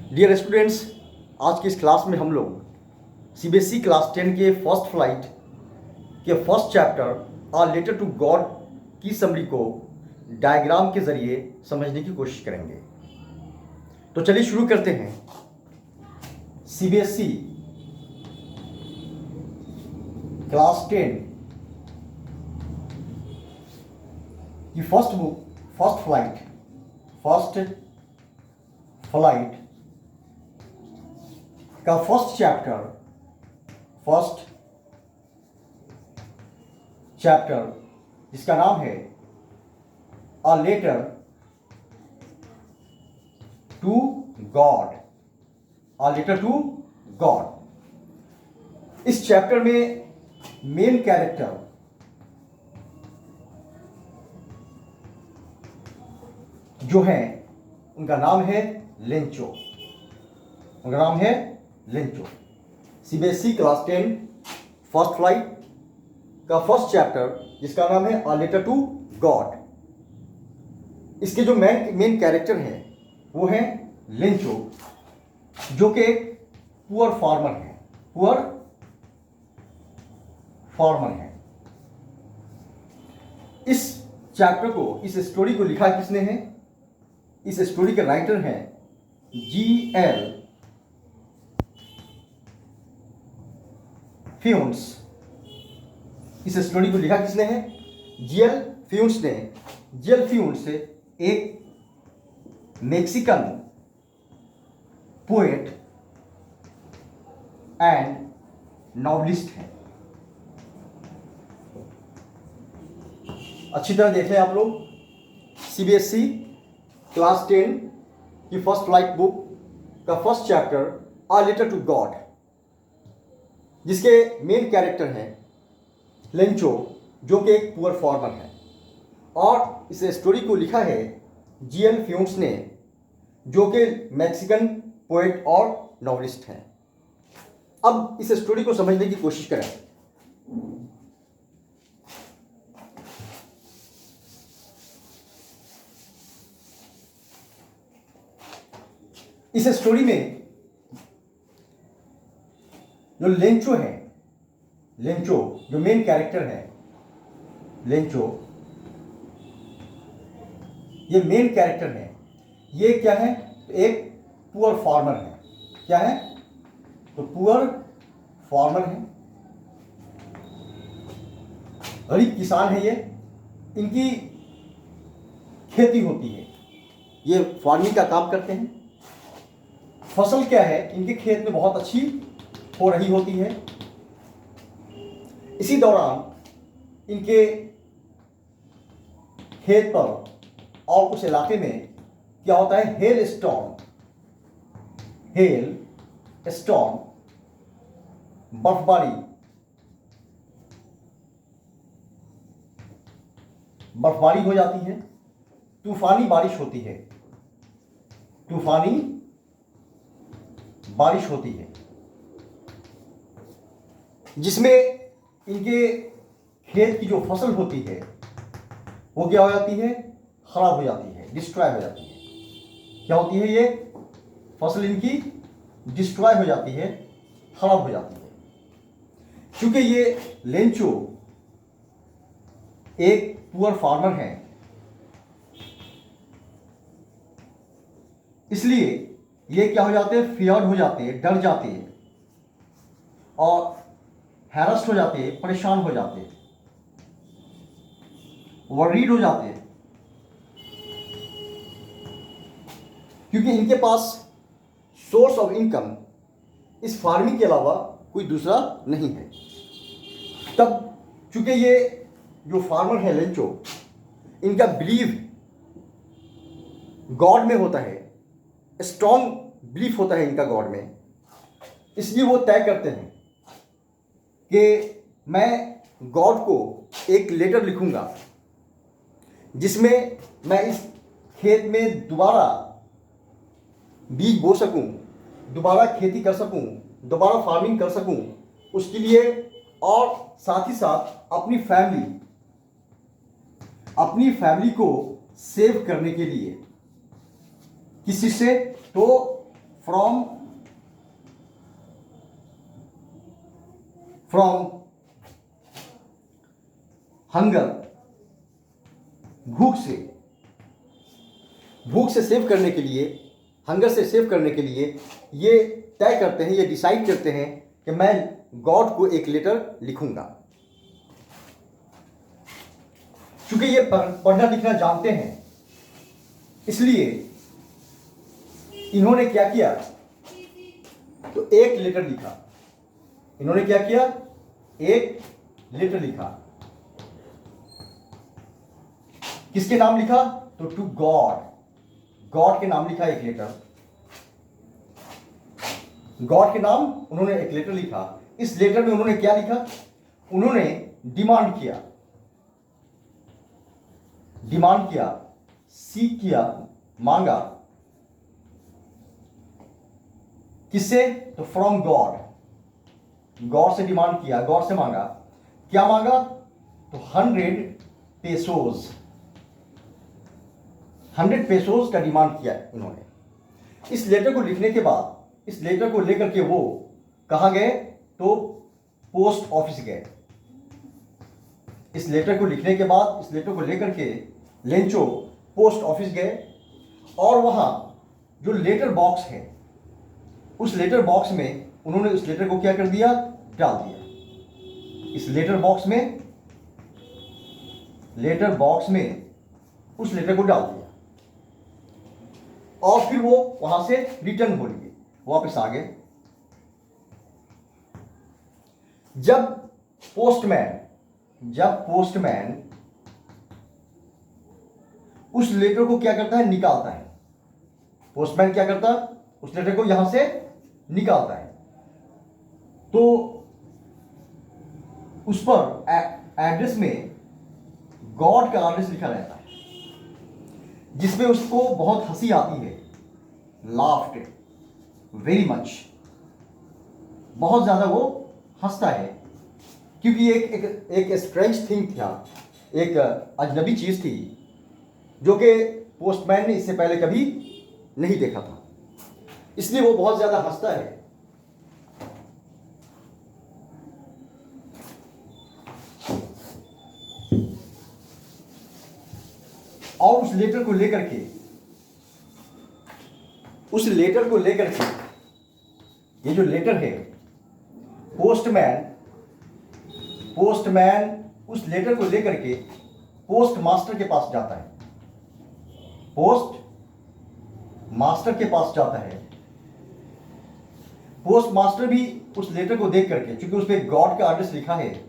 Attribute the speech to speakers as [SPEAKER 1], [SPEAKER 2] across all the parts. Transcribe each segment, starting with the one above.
[SPEAKER 1] Dear students, आज की इस क्लास में हम लोग सीबीएसई क्लास 10 के फर्स्ट फ्लाइट के first chapter a letter to God की समरी को डायग्राम के ज़रिए समझने की कोशिश करेंगे। तो चलिए शुरू करते हैं। सीबीएसई क्लास 10 की फर्स्ट फ्लाइट का फर्स्ट चैप्टर जिसका नाम है a letter to God. A letter to God. इस चैप्टर में मेन कैरेक्टर जो है उनका नाम है लेंचो। उनका नाम है Lencho. CBSE class 10 first flight का फर्स्ट चैप्टर जिसका नाम है अ लेटर टू गॉड। इसके जो मेन कैरेक्टर है वो है लेंचो, जो कि पुअर फार्मर है। इस चैप्टर को, इस स्टोरी को लिखा किसने है? इस स्टोरी के राइटर हैं G.L. फ्यून्स। इस स्टोरी को लिखा किसने है? G.L. फ्यून्स ने। G.L. फ्यून्स एक मेक्सिकन पोएट एंड नॉवलिस्ट है। अच्छी तरह देख लें आप लोग। सीबीएसई क्लास 10 की फर्स्ट फ्लाइट बुक का first chapter a letter to God, जिसके मेन कैरेक्टर हैं लेंचो, जो कि एक पुअर फार्मर है, और इस स्टोरी को लिखा है G.L. फ्यून्स ने, जो कि मैक्सिकन पोएट और नॉवलिस्ट हैं। अब इस स्टोरी को समझने की कोशिश करें। इस स्टोरी में जो लेंचो है, लेंचो जो मेन कैरेक्टर है, लेंचो ये मेन कैरेक्टर है। ये क्या है? एक पुअर फार्मर है। क्या है? तो पुअर फार्मर है, गरीब किसान है ये। इनकी खेती होती है, ये फार्मिंग का काम करते हैं। फसल क्या है? इनके खेत में बहुत अच्छी हो रही होती है। इसी दौरान इनके खेत पर और उस इलाके में क्या होता है? हेल स्टॉर्म, बर्फबारी हो जाती है, तूफानी बारिश होती है। जिसमें इनके खेत की जो फसल होती है वो क्या हो जाती है? खराब हो जाती है, डिस्ट्रॉय हो जाती है। क्या होती है? ये फसल इनकी डिस्ट्रॉय हो जाती है, खराब हो जाती है। क्योंकि ये लेंचो एक पुअर फार्मर है, इसलिए ये क्या हो जाते हैं? फियर्ड हो जाते हैं, डर जाते हैं, और हैरस्ड हो जाते हैं, परेशान हो जाते हैं, वरीड हो जाते हैं, क्योंकि इनके पास सोर्स ऑफ इनकम इस फार्मिंग के अलावा कोई दूसरा नहीं है। तब चूंकि ये जो फार्मर है लेंचो, इनका बिलीव गॉड में होता है, स्ट्रॉन्ग बिलीफ होता है इनका गॉड में, इसलिए वो तय करते हैं कि मैं गॉड को एक लेटर लिखूंगा जिसमें मैं इस खेत में दोबारा बीज बो सकूं, दोबारा खेती कर सकूं, दोबारा फार्मिंग कर सकूं, उसके लिए, और साथ ही साथ अपनी फैमिली को सेव करने के लिए। किसी से? तो फ्रॉम हंगर, भूख से सेव करने के लिए, हंगर से सेव करने के लिए ये तय करते हैं, ये डिसाइड करते हैं कि मैं गॉड को एक लेटर लिखूंगा। क्योंकि ये पढ़ना लिखना जानते हैं, इसलिए इन्होंने क्या किया, तो एक लेटर लिखा। इन्होंने क्या किया, एक लेटर लिखा। किसके नाम लिखा, तो टू गॉड, गॉड के नाम लिखा एक लेटर। गॉड के नाम उन्होंने एक लेटर लिखा। इस लेटर में उन्होंने क्या लिखा, उन्होंने डिमांड किया, सीख किया, मांगा। किससे, तो फ्रॉम गॉड, गॉड से डिमांड किया, गॉड से मांगा। क्या मांगा, तो 100 पेसोज, 100 पेसोज का डिमांड किया इन्होंने। इस लेटर को लिखने के बाद, इस लेटर को लेकर के वो कहाँ गए, तो पोस्ट ऑफिस गए। इस लेटर को लिखने के बाद, इस लेटर को लेकर के लेंचो पोस्ट ऑफिस गए, और वहां जो लेटर बॉक्स है, उस लेटर बॉक्स में उन्होंने उस लेटर को क्या कर दिया, डाल दिया। इस लेटर बॉक्स में उस लेटर को डाल दिया, और फिर वो वहां से रिटर्न हो लिए, वापस आ गए। जब पोस्टमैन उस लेटर को क्या करता है, निकालता है। पोस्टमैन क्या करता है, उस लेटर को यहां से निकालता है, तो उस पर एड्रेस में गॉड का एड्रेस लिखा रहता है, जिसमें उसको बहुत हंसी आती है, लाफ्ड वेरी मच, बहुत ज्यादा वो हंसता है, क्योंकि एक स्ट्रेंज थिंग था, एक अजनबी चीज थी जो कि पोस्टमैन ने इससे पहले कभी नहीं देखा था, इसलिए वो बहुत ज्यादा हंसता है। और उस लेटर को लेकर के ये जो लेटर है, पोस्टमैन उस लेटर को लेकर के पोस्ट मास्टर के पास जाता है। पोस्ट मास्टर भी उस लेटर को देख करके, क्योंकि उस पर गॉड का एड्रेस लिखा है,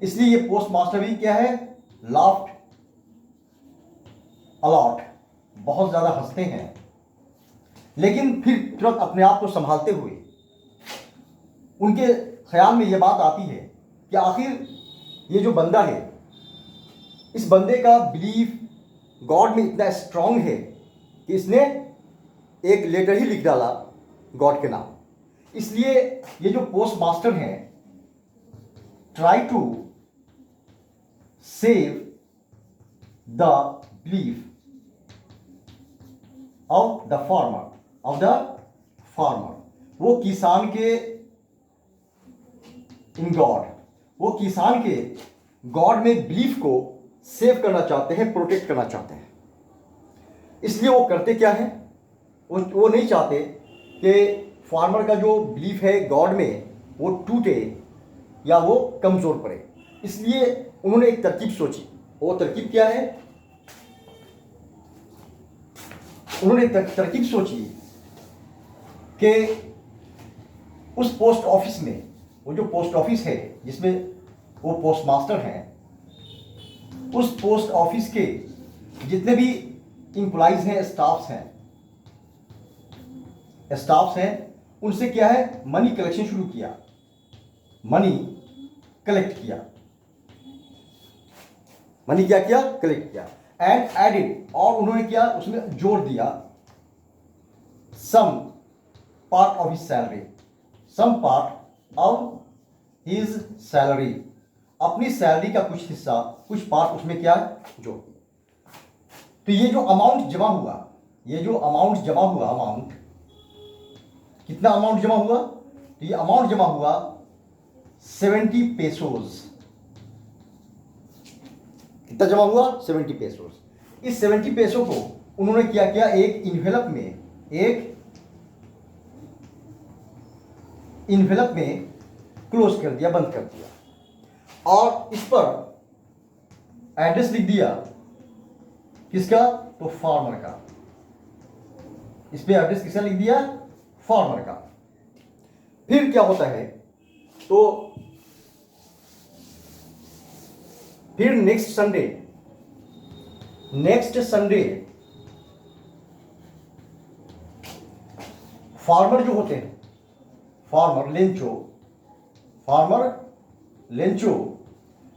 [SPEAKER 1] इसलिए ये पोस्ट मास्टर भी क्या है, लाफ्ड अलॉट, बहुत ज्यादा हंसते हैं। लेकिन फिर तुरंत अपने आप को संभालते हुए उनके ख्याल में यह बात आती है कि आखिर ये जो बंदा है, इस बंदे का बिलीफ गॉड में इतना स्ट्रांग है कि इसने एक लेटर ही लिख डाला गॉड के नाम। इसलिए ये जो पोस्ट मास्टर हैं, try to save the belief of the farmer, वो किसान के इन गॉड, वो किसान के गॉड में बिलीफ को सेव करना चाहते हैं, प्रोटेक्ट करना चाहते हैं। इसलिए वो करते क्या है, वो नहीं चाहते कि फार्मर का जो बिलीफ है गॉड में वो टूटे या वो कमजोर पड़े। इसलिए उन्होंने एक तरकीब सोची। वो तरकीब क्या है, उन्होंने तरकीब सोची कि उस पोस्ट ऑफिस में, वो जो पोस्ट ऑफिस है जिसमें वो पोस्ट मास्टर हैं, उस पोस्ट ऑफिस के जितने भी इंप्लॉइज हैं, स्टाफ्स हैं, उनसे क्या है, मनी कलेक्शन शुरू किया, मनी कलेक्ट किया, मनी क्या किया, कलेक्ट किया। एंड एडिड, और उन्होंने क्या उसमें जोड़ दिया, some part of his salary, some part of his salary, अपनी सैलरी का कुछ हिस्सा, कुछ पार्ट उसमें क्या जोड़ दिया। तो ये जो अमाउंट जमा हुआ, अमाउंट कितना अमाउंट जमा हुआ? तो ये अमाउंट जमा हुआ 70 पेसोज। कितना जमा हुआ? 70 पेसोज। इस 70 पेसो को उन्होंने क्या किया, एक इन्वेलप में क्लोज कर दिया, बंद कर दिया, और इस पर एड्रेस लिख दिया। किसका? तो फार्मर का। इस पे एड्रेस किसका लिख दिया? फार्मर का। फिर क्या होता है, तो फिर नेक्स्ट संडे फार्मर जो होते हैं, फार्मर लेंचो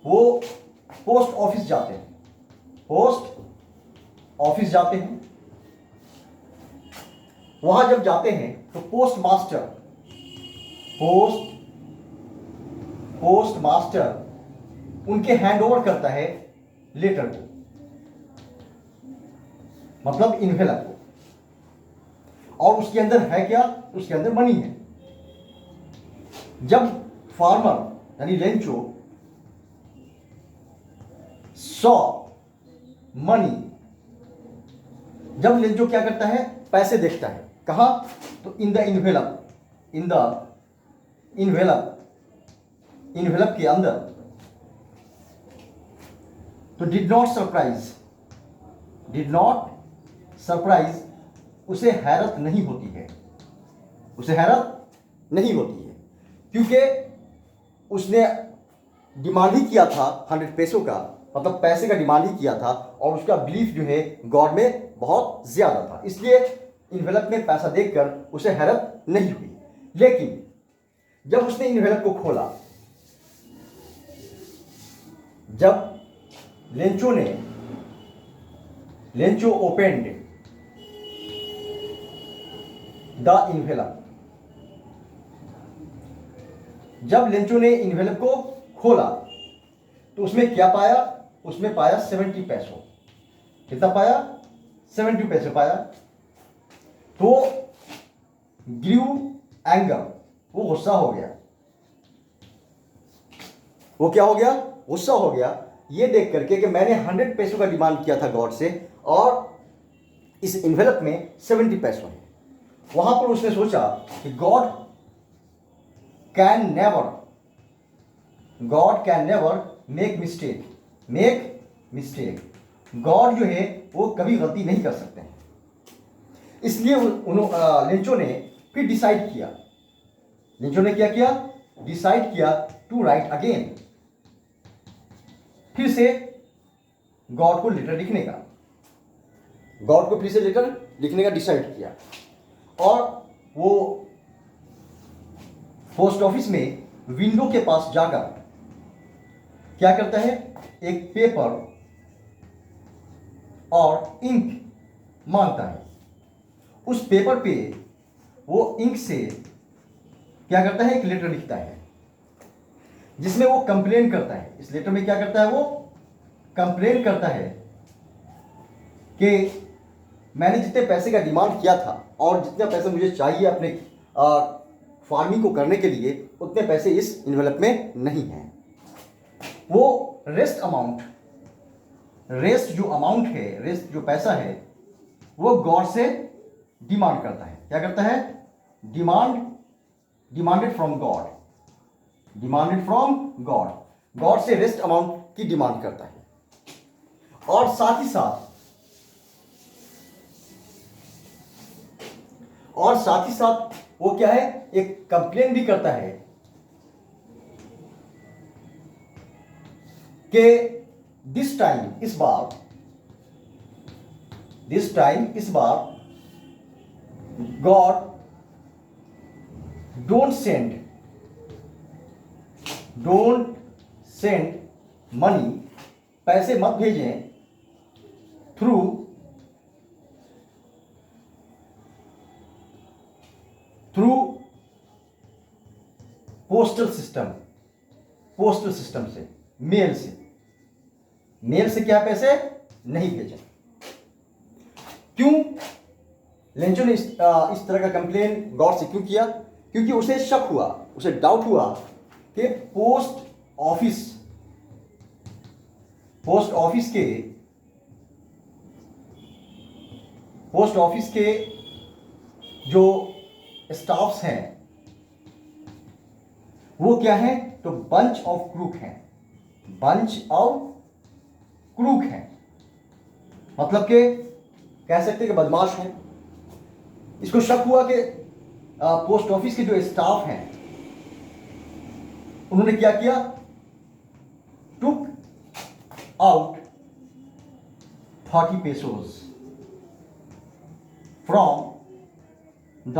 [SPEAKER 1] वो पोस्ट ऑफिस जाते हैं। वहां जब जाते हैं तो पोस्ट मास्टर उनके हैंड ओवर करता है लेटर को, मतलब इन्वेलप को, और उसके अंदर है क्या? उसके अंदर मनी है। जब फार्मर यानी लेंचो सॉ मनी, जब लेंचो क्या करता है? पैसे देखता है। कहां? तो इन द इन्वेलप के अंदर। तो डिड नॉट सरप्राइज, उसे हैरत नहीं होती है, क्योंकि उसने डिमांड ही किया था 100 पेसों का, मतलब पैसे का डिमांड ही किया था, और उसका बिलीफ जो है गॉड में बहुत ज्यादा था, इसलिए इन्वेलप में पैसा देखकर उसे हैरत नहीं हुई। लेकिन जब उसने इन्वेलप को खोला, जब लेंचो ओपेंड द इन्वेलप, जब लेंचो ने इन्वेलप को खोला तो उसमें क्या पाया? उसमें पाया 70 पैसों। कितना पाया? 70 पैसे पाया। तो ग्रीव एंगर, वो गुस्सा हो गया। वो क्या हो गया? गुस्सा हो गया, ये देख करके कि मैंने 100 पैसों का डिमांड किया था गॉड से, और इस इन्वेलप में 70 पैसों है। वहां पर उसने सोचा कि God can never make mistake. God जो है वो कभी गलती नहीं कर सकते हैं। इसलिए लेंचो ने फिर डिसाइड किया। लेंचो ने क्या किया? डिसाइड किया टू राइट अगेन, फिर से गॉड को लेटर लिखने का, डिसाइड किया। और वो पोस्ट ऑफिस में विंडो के पास जाकर क्या करता है? एक पेपर और इंक मांगता है। उस पेपर पे वो इंक से क्या करता है? एक लेटर लिखता है, जिसमें वो कंप्लेन करता है। इस लेटर में क्या करता है? वो कंप्लेन करता है कि मैंने जितने पैसे का डिमांड किया था और जितने पैसे मुझे चाहिए अपने फार्मिंग को करने के लिए, उतने पैसे इस इन्वेलप में नहीं हैं। वो रेस्ट जो पैसा है, वो गॉड से डिमांड करता है। क्या करता है? डिमांडेड फ्रॉम गॉड, गॉड से रेस्ट अमाउंट की डिमांड करता है। और साथ ही साथ वो क्या है? एक कंप्लेन भी करता है कि दिस टाइम इस बार गॉड डोंट सेंड मनी, पैसे मत भेजें थ्रू पोस्टल सिस्टम से, मेल से क्या पैसे नहीं भेजें। क्यों? लेंचो ने इस तरह का कंप्लेन गॉड से क्यों किया? क्योंकि उसे शक हुआ, उसे डाउट हुआ कि पोस्ट ऑफिस के जो स्टाफ्स हैं वो क्या है? तो बंच ऑफ क्रूक हैं, मतलब कि कह सकते हैं कि बदमाश हैं। इसको शक हुआ कि पोस्ट ऑफिस के जो स्टाफ हैं उन्होंने क्या किया? Took out 30 pesos from the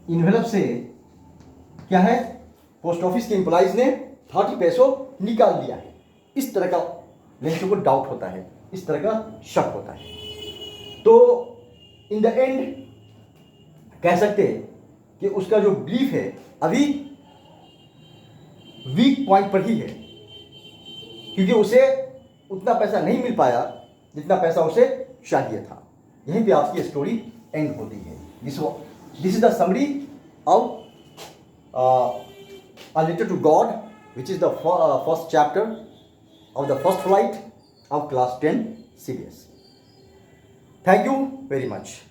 [SPEAKER 1] envelope से क्या है? पोस्ट ऑफिस के एम्प्लॉइज ने 30 पैसों निकाल लिया है। इस तरह का लेंचो को डाउट होता है, इस तरह का शक होता है। तो इन द एंड कह सकते हैं कि उसका जो बिलीफ है अभी वीक पॉइंट पर ही है, क्योंकि उसे उतना पैसा नहीं मिल पाया जितना पैसा उसे चाहिए था। यहीं पे आपकी स्टोरी एंड होती है। This is the summary of A Letter to God, which is the first chapter of the first flight of class 10 CBS. Thank you very much.